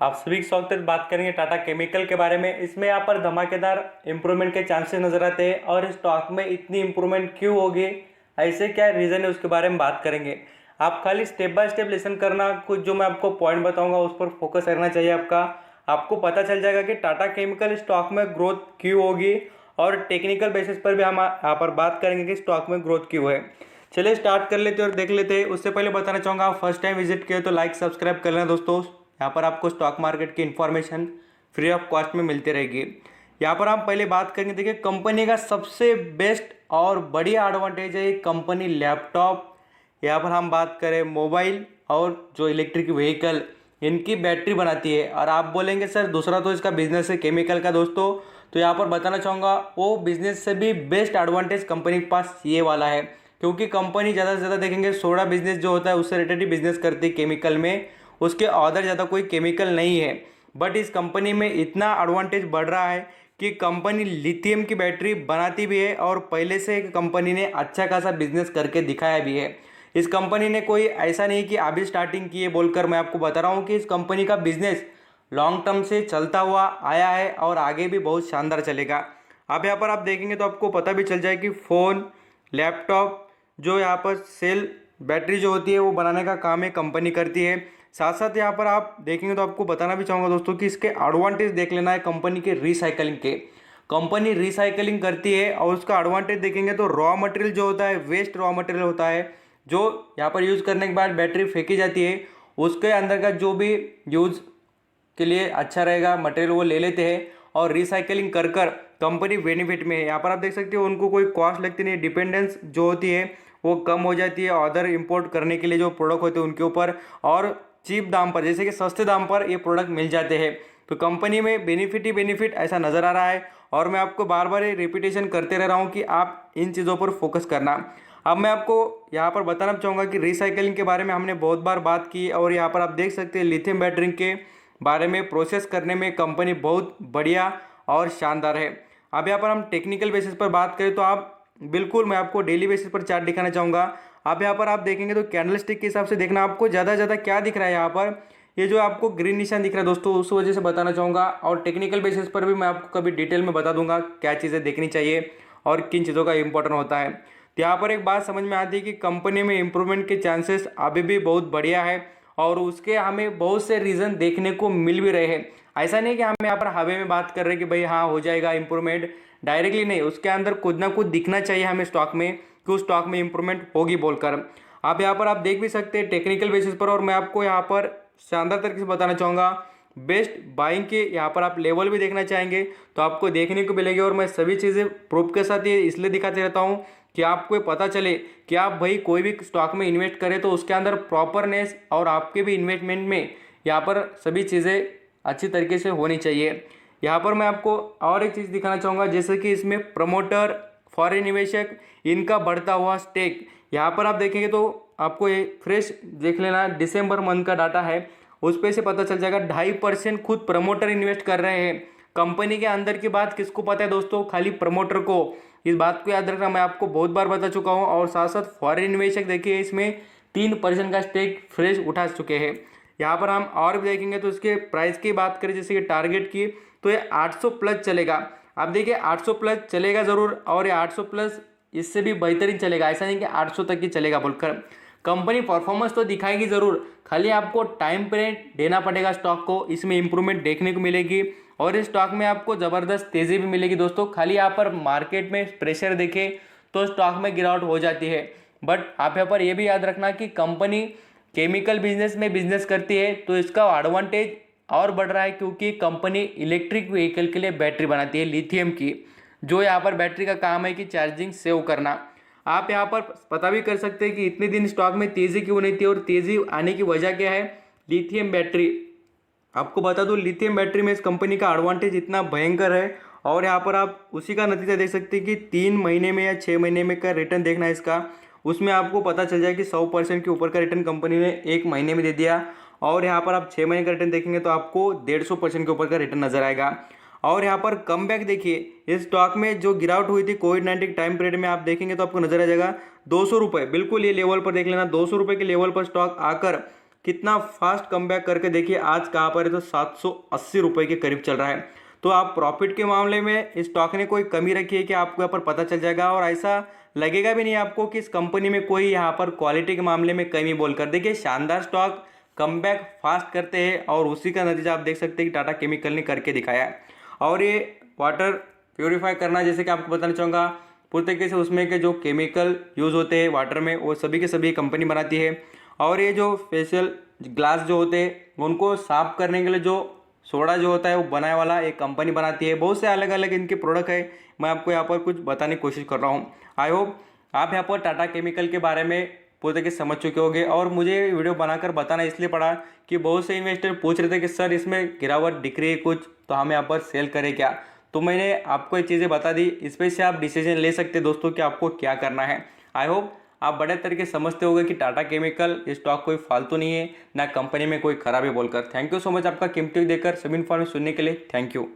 आप सभी के स्वागत है। बात करेंगे टाटा केमिकल के बारे में। इसमें यहाँ पर धमाकेदार इंप्रूवमेंट के चांसेस नजर आते हैं और इस स्टॉक में इतनी इंप्रूवमेंट क्यों होगी, ऐसे क्या रीज़न है, उसके बारे में बात करेंगे। आप खाली स्टेप बाय स्टेप लिसन करना, कुछ जो मैं आपको पॉइंट बताऊंगा उस पर फोकस करना चाहिए आपको पता चल जाएगा कि टाटा केमिकल स्टॉक में ग्रोथ क्यों होगी और टेक्निकल बेसिस पर भी हम यहाँ पर बात करेंगे कि स्टॉक में ग्रोथ क्यों है। चलिए स्टार्ट कर लेते हैं और देख लेते हैं। उससे पहले बताना चाहूँगा, आप फर्स्ट टाइम विजिट किए तो लाइक सब्सक्राइब कर लेना दोस्तों। यहाँ पर आपको स्टॉक मार्केट की इन्फॉर्मेशन फ्री ऑफ कॉस्ट में मिलती रहेगी। यहाँ पर हम पहले बात करेंगे, देखिए कंपनी का सबसे बेस्ट और बढ़िया एडवांटेज है कंपनी लैपटॉप, यहाँ पर हम बात करें मोबाइल और जो इलेक्ट्रिक व्हीकल इनकी बैटरी बनाती है। और आप बोलेंगे सर दूसरा तो इसका बिजनेस है केमिकल का दोस्तों, तो यहाँ पर बताना चाहूँगा वो बिजनेस से भी बेस्ट एडवांटेज कंपनी के पास ये वाला है, क्योंकि कंपनी ज़्यादा से ज़्यादा देखेंगे सोडा बिजनेस जो होता है उससे रिलेटेड ही बिजनेस करती है केमिकल में, उसके अदर ज़्यादा कोई केमिकल नहीं है। बट इस कंपनी में इतना एडवांटेज बढ़ रहा है कि कंपनी लिथियम की बैटरी बनाती भी है और पहले से कंपनी ने अच्छा खासा बिजनेस करके दिखाया भी है। इस कंपनी ने कोई ऐसा नहीं कि अभी स्टार्टिंग की है बोलकर, मैं आपको बता रहा हूँ कि इस कंपनी का बिजनेस लॉन्ग टर्म से चलता हुआ आया है और आगे भी बहुत शानदार चलेगा। अब यहाँ पर आप देखेंगे तो आपको पता भी चल जाए कि फ़ोन, लैपटॉप जो यहाँ पर सेल बैटरी जो होती है वो बनाने का काम है कंपनी करती है। साथ साथ यहाँ पर आप देखेंगे तो आपको बताना भी चाहूँगा दोस्तों कि इसके एडवांटेज देख लेना है कंपनी के रिसाइकलिंग के। कंपनी रिसाइकलिंग करती है और उसका एडवांटेज देखेंगे तो रॉ मटेरियल जो होता है, वेस्ट रॉ मटेरियल होता है जो यहाँ पर यूज़ करने के बाद बैटरी फेंकी जाती है, उसके अंदर का जो भी यूज़ के लिए अच्छा रहेगा मटेरियल वो ले लेते हैं और रिसाइकलिंग कर कंपनी बेनिफिट में है। यहाँ पर आप देख सकते हो उनको कोई कॉस्ट लगती नहीं, डिपेंडेंस जो होती है वो कम हो जाती है अदर इंपोर्ट करने के लिए जो प्रोडक्ट होते हैं उनके ऊपर, और चीप दाम पर, जैसे कि सस्ते दाम पर ये प्रोडक्ट मिल जाते हैं। तो कंपनी में बेनिफिट ही बेनिफिट ऐसा नज़र आ रहा है और मैं आपको बार बार ये रिपीटेशन करते रह रहा हूँ कि आप इन चीज़ों पर फोकस करना। अब मैं आपको यहाँ पर बताना चाहूँगा कि रिसाइकलिंग के बारे में हमने बहुत बार बात की और यहाँ पर आप देख सकते हैं लिथियम बैटरी के बारे में प्रोसेस करने में कंपनी बहुत बढ़िया और शानदार है। अब यहाँ पर हम टेक्निकल बेसिस पर बात करें तो आप बिल्कुल मैं आपको डेली बेसिस पर चार्ट दिखाना चाहूँगा। अब यहाँ पर आप देखेंगे तो कैंडल स्टिक के हिसाब से देखना आपको ज़्यादा ज़्यादा क्या दिख रहा है। यहाँ पर ये जो आपको ग्रीन निशान दिख रहा है दोस्तों, उस वजह से बताना चाहूँगा और टेक्निकल बेसिस पर भी मैं आपको कभी डिटेल में बता दूंगा क्या चीज़ें देखनी चाहिए और किन चीज़ों का इंपॉर्टेंट होता है। तो यहाँ पर एक बात समझ में आती है कि कंपनी में इंप्रूवमेंट के चांसेस अभी भी बहुत बढ़िया है और उसके हमें बहुत से रीज़न देखने को मिल भी रहे हैं। ऐसा नहीं कि हम यहाँ पर हवे में बात कर रहे हैं कि भाई हाँ हो जाएगा इंप्रूवमेंट, डायरेक्टली नहीं, उसके अंदर कुछ ना कुछ दिखना चाहिए हमें स्टॉक में कि उस स्टॉक में इंप्रूवमेंट होगी बोलकर। आप यहाँ पर आप देख भी सकते हैं टेक्निकल बेसिस पर, और मैं आपको यहाँ पर शानदार तरीके से बताना चाहूँगा बेस्ट बाइंग के यहाँ पर आप लेवल भी देखना चाहेंगे तो आपको देखने को मिलेगी। और मैं सभी चीज़ें प्रूफ के साथ ये इसलिए दिखाते रहता हूँ कि आपको पता चले कि आप भाई कोई भी स्टॉक में इन्वेस्ट करें तो उसके अंदर प्रॉपरनेस और आपके भी इन्वेस्टमेंट में यहाँ पर सभी चीज़ें अच्छी तरीके से होनी चाहिए। यहाँ पर मैं आपको और एक चीज़ दिखाना चाहूँगा, जैसे कि इसमें प्रमोटर, फॉरेन निवेशक, इनका बढ़ता हुआ स्टेक। यहाँ पर आप देखेंगे तो आपको ये फ्रेश देख लेना, दिसंबर मंथ का डाटा है, उस पर से पता चल जाएगा 2.5% खुद प्रमोटर इन्वेस्ट कर रहे हैं। कंपनी के अंदर की बात किसको पता है दोस्तों? खाली प्रमोटर को। इस बात को याद रखना, मैं आपको बहुत बार बता चुका हूँ। और साथ साथ फॉरेन निवेशक देखिए इसमें 3% का स्टेक फ्रेश उठा चुके हैं। यहाँ पर हम और भी देखेंगे तो इसके प्राइस की बात करें जैसे कि टारगेट की, तो ये 800 प्लस चलेगा। आप देखिए 800 प्लस चलेगा ज़रूर, और ये 800 प्लस इससे भी बेहतरीन चलेगा, ऐसा नहीं कि 800 तक ही चलेगा बोलकर। कंपनी परफॉर्मेंस तो दिखाएगी ज़रूर, खाली आपको टाइम पीरियड देना पड़ेगा स्टॉक को, इसमें इंप्रूवमेंट देखने को मिलेगी और इस स्टॉक में आपको ज़बरदस्त तेज़ी भी मिलेगी दोस्तों। खाली यहाँ पर मार्केट में प्रेशर देखे तो स्टॉक में गिरावट हो जाती है, बट आप यहाँ पर यह भी याद रखना कि कंपनी केमिकल बिजनेस में बिजनेस करती है तो इसका एडवांटेज और बढ़ रहा है, क्योंकि कंपनी इलेक्ट्रिक व्हीकल के लिए बैटरी बनाती है लिथियम की, जो यहाँ पर बैटरी का काम है कि चार्जिंग सेव करना। आप यहाँ पर पता भी कर सकते हैं कि इतने दिन स्टॉक में तेज़ी क्यों नहीं थी और तेज़ी आने की वजह क्या है? Lithium battery. आपको बता दूं लिथियम बैटरी में इस कंपनी का एडवांटेज इतना भयंकर है, और यहाँ पर आप उसी का नतीजा देख सकते हैं कि 3 महीने में या 6 महीने में का रिटर्न देखना है इसका, उसमें आपको पता चल जाए कि 100% के ऊपर का रिटर्न कंपनी ने 1 महीने में दे दिया। और यहाँ पर आप 6 महीने का रिटर्न देखेंगे तो आपको 150% के ऊपर का रिटर्न नजर आएगा। और यहाँ पर कम बैक देखिए, इस स्टॉक में जो गिरावट हुई थी कोविड-19 टाइम पीरियड में, आप देखेंगे तो आपको नजर आ जाएगा 200 रुपये, बिल्कुल ये लेवल पर देख लेना, 200 रुपये के लेवल पर स्टॉक आकर कितना फास्ट कमबैक करके देखिए आज कहाँ पर है, तो 780 रुपये के करीब चल रहा है। तो आप प्रॉफिट के मामले में इस स्टॉक ने कोई कमी रखी है कि आपको यहाँ पर पता चल जाएगा, और ऐसा लगेगा भी नहीं आपको कि इस कंपनी में कोई यहाँ पर क्वालिटी के मामले में कमी बोलकर। देखिए शानदार स्टॉक कमबैक फास्ट करते हैं, और उसी का नतीजा आप देख सकते हैं कि टाटा केमिकल ने करके दिखाया है। और ये वाटर प्योरीफाई करना, जैसे कि आपको बताना चाहूँगा, पूरी तरीके से उसमें के जो केमिकल यूज़ होते हैं वाटर में वो सभी के सभी कंपनी बनाती है। और ये जो फेशियल ग्लास जो होते हैं उनको साफ करने के लिए जो सोडा जो होता है वो बनाने वाला एक कंपनी बनाती है। बहुत से अलग अलग इनके प्रोडक्ट है, मैं आपको यहाँ पर कुछ बताने की कोशिश कर रहा हूँ। आई होप आप यहाँ पर टाटा केमिकल के बारे में पूरी तरीके से समझ चुके होंगे। और मुझे वीडियो बनाकर बताना इसलिए पड़ा कि बहुत से इन्वेस्टर पूछ रहे थे कि सर इसमें गिरावट दिख रही है कुछ, तो हम यहाँ पर सेल करें क्या। तो मैंने आपको ये चीज़ें बता दी, इस पर से आप डिसीजन ले सकते हैं दोस्तों कि आपको क्या करना है। आई होप आप बड़े तरीके से समझते होंगे कि टाटा केमिकल स्टॉक कोई फालतू नहीं है, ना कंपनी में कोई खराबी बोलकर। थैंक यू सो मच आपका कीमती देकर सभी इन्फॉर्मेशन सुनने के लिए। Thank you.